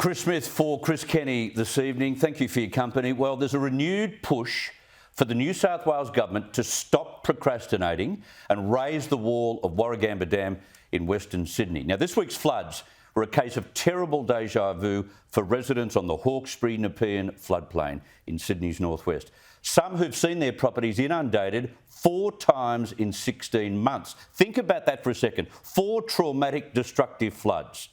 Chris Smith for Chris Kenny this evening. Thank you for your company. Well, there's a renewed push for the New South Wales Government to stop procrastinating and raise the wall of Warragamba Dam in Western Sydney. Now, this week's floods were a case of terrible deja vu for residents on the Hawkesbury-Nepean floodplain in Sydney's northwest. Some who've seen their properties inundated 4 times in 16 months. Think about that for a second. 4 traumatic, destructive floods.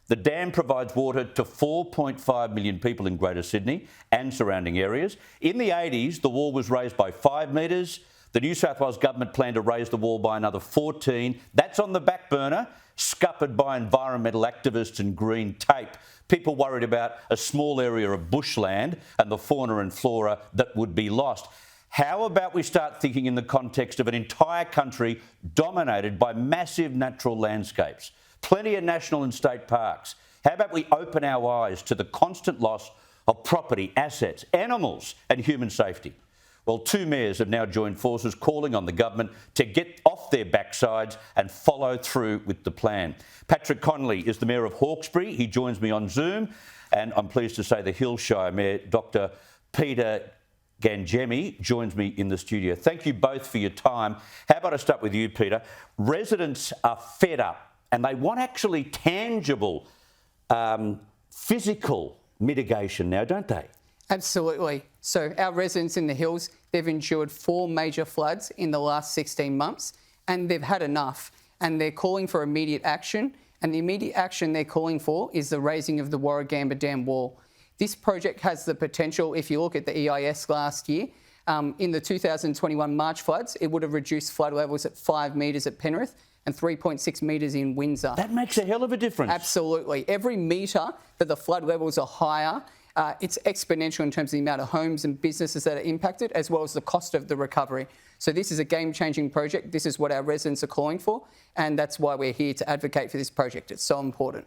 The dam provides water to 4.5 million people in Greater Sydney and surrounding areas. In the 80s, the wall was raised by 5 metres. The New South Wales Government planned to raise the wall by another 14. That's on the back burner, scuppered by environmental activists and green tape. People worried about a small area of bushland and the fauna and flora that would be lost. How about we start thinking in the context of an entire country dominated by massive natural landscapes? Plenty of national and state parks. How about we open our eyes to the constant loss of property, assets, animals and human safety? Well, 2 mayors have now joined forces calling on the government to get off their backsides and follow through with the plan. Patrick Connolly is the Mayor of Hawkesbury. He joins me on Zoom, and I'm pleased to say the Hills Shire Mayor, Dr. Peter Gangemi, joins me in the studio. Thank you both for your time. How about I start with you, Peter? Residents are fed up and they want actually tangible, physical mitigation now, don't they? Absolutely. So our residents in the Hills, they've endured 4 major floods in the last 16 months and they've had enough, and they're calling for immediate action, and the immediate action they're calling for is the raising of the Warragamba Dam wall. This project has the potential, if you look at the EIS last year, in the 2021 March floods, it would have reduced flood levels at 5 metres at Penrith and 3.6 metres in Windsor. That makes a hell of a difference. Absolutely. Every metre that the flood levels are higher, it's exponential in terms of the amount of homes and businesses that are impacted, as well as the cost of the recovery. So this is a game-changing project. This is what our residents are calling for, and that's why we're here to advocate for this project. It's so important.